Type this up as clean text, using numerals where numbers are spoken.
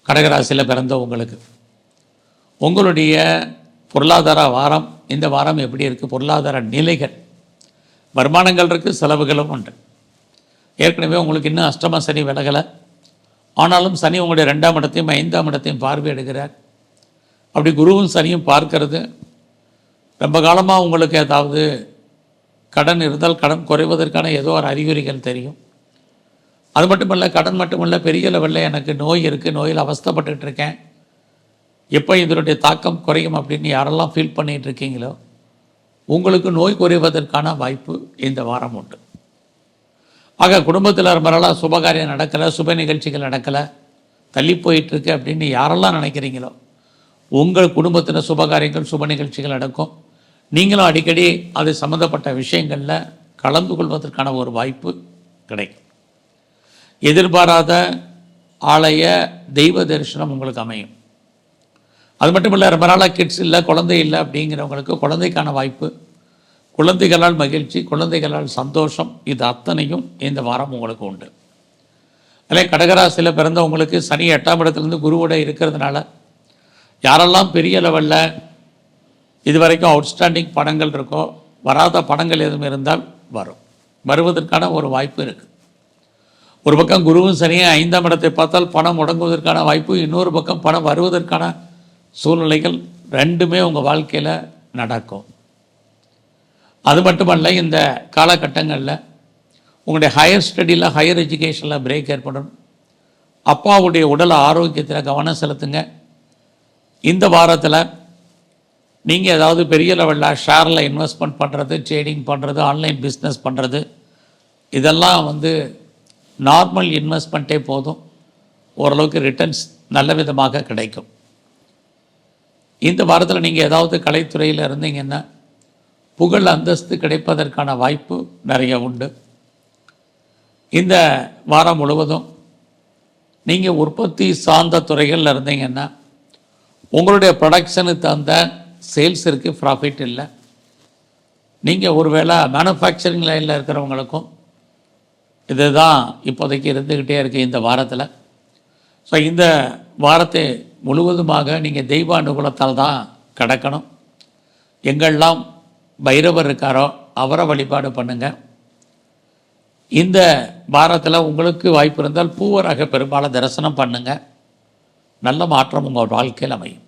கடகராசியில் பிறந்த உங்களுடைய பொருளாதார வாரம் இந்த வாரம் எப்படி இருக்குது? பொருளாதார நிலைகள், வருமானங்கள் இருக்குது, செலவுகளும் உண்டு. ஏற்கனவே உங்களுக்கு இன்னும் அஷ்டம சனி விலகலை. ஆனாலும் சனி உங்களுடைய 2ஆம் இடத்தையும் 5ஆம் இடத்தையும் பார்வையிடுகிறார். அப்படி குருவும் சனியும் பார்க்கறது ரொம்ப காலமாக உங்களுக்கு ஏதாவது கடன் இருந்தால் கடன் குறைவதற்கான ஏதோ ஒரு அறிகுறிகள் தெரியும். அது மட்டுமல்ல, கடன் மட்டுமல்ல, பெரிய லெவலில் எனக்கு நோய் இருக்குது, நோயில் அவஸ்தைப்பட்டுட்டு இருக்கேன், எப்போ இதனுடைய தாக்கம் குறையும் அப்படின்னு யாரெல்லாம் ஃபீல் பண்ணிகிட்டு இருக்கீங்களோ உங்களுக்கு நோய் குறைவதற்கான வாய்ப்பு இந்த வாரம் உண்டு. ஆக குடும்பத்தில் ரொம்பலாம் சுபகாரியம் நடக்கலை, சுப நிகழ்ச்சிகள் நடக்கலை, தள்ளி போயிட்டுருக்கு அப்படின்னு யாரெல்லாம் நினைக்கிறீங்களோ உங்கள் குடும்பத்தில் சுபகாரியங்கள் சுப நிகழ்ச்சிகள் நடக்கும். நீங்களும் அடிக்கடி அது சம்மந்தப்பட்ட விஷயங்களில் கலந்து கொள்வதற்கான ஒரு வாய்ப்பு கிடைக்கும். எதிர்பாராத ஆலய தெய்வ தரிசனம் உங்களுக்கு அமையும். அது மட்டும் இல்லை, ரொம்ப நாளாக கிட்ஸ் இல்லை, குழந்தை இல்லை அப்படிங்கிறவங்களுக்கு குழந்தைக்கான வாய்ப்பு, குழந்தைகளால் மகிழ்ச்சி, குழந்தைகளால் சந்தோஷம், இது அத்தனையும் இந்த வாரம் உங்களுக்கு உண்டு. அதில் கடகராசியில் பிறந்தவங்களுக்கு சனி 8ஆம் இடத்துலேருந்து குருவோட இருக்கிறதுனால யாரெல்லாம் பெரிய லெவலில் இதுவரைக்கும் அவுட்ஸ்டாண்டிங் பணங்கள் இருக்கோ, வராத பணங்கள் எதுவும் இருந்தால் வருவதற்கான ஒரு வாய்ப்பு இருக்குது. ஒரு பக்கம் குருவும் சனியை 5ஆம் இடத்தை பார்த்தால் பணம் முடங்குவதற்கான வாய்ப்பு, இன்னொரு பக்கம் பணம் வருவதற்கான சூழ்நிலைகள் ரெண்டுமே உங்கள் வாழ்க்கையில் நடக்கும். அது மட்டுமல்ல, இந்த காலகட்டங்களில் உங்களுடைய ஹையர் ஸ்டடியில் ஹையர் எஜுகேஷனில் பிரேக் ஏற்படும். அப்பாவுடைய உடல் ஆரோக்கியத்தில் கவனம் செலுத்துங்க. இந்த வாரத்தில் நீங்கள் ஏதாவது பெரிய லெவலில் ஷேரில் இன்வெஸ்ட்மெண்ட் பண்ணுறது, ட்ரேடிங் பண்ணுறது, ஆன்லைன் பிஸ்னஸ் பண்ணுறது, இதெல்லாம் நார்மல் இன்வெஸ்ட்மெண்ட்டே போதும், ஓரளவுக்கு ரிட்டர்ன்ஸ் நல்ல விதமாக கிடைக்கும். இந்த வாரத்தில் நீங்கள் ஏதாவது கலைத்துறையில் இருந்தீங்கன்னா புகழ் அந்தஸ்து கிடைப்பதற்கான வாய்ப்பு நிறைய உண்டு. இந்த வாரம் முழுவதும் நீங்கள் உற்பத்தி சார்ந்த துறைகளில் இருந்தீங்கன்னா உங்களுடைய ப்ரொடக்ஷனுக்கு தகுந்த சேல்ஸ் இருக்குது, ப்ராஃபிட் இல்லை. நீங்கள் ஒருவேளை மேனுஃபேக்சரிங் லைனில் இருக்கிறவங்களுக்கும் இதுதான் இப்போதைக்கு இருந்துக்கிட்டே இருக்குது இந்த வாரத்தில். ஸோ இந்த வாரத்தை முழுவதுமாக நீங்கள் தெய்வ அனுகூலத்தால் தான் கடக்கணும். எங்கெல்லாம் பைரவர் இருக்காரோ அவரை வழிபாடு பண்ணுங்கள். இந்த வாரத்தில் உங்களுக்கு வாய்ப்பு இருந்தால் பூவராக பெரும்பாலும் தரிசனம் பண்ணுங்கள். நல்ல மாற்றம் உங்கள் வாழ்க்கையில் அமையும்.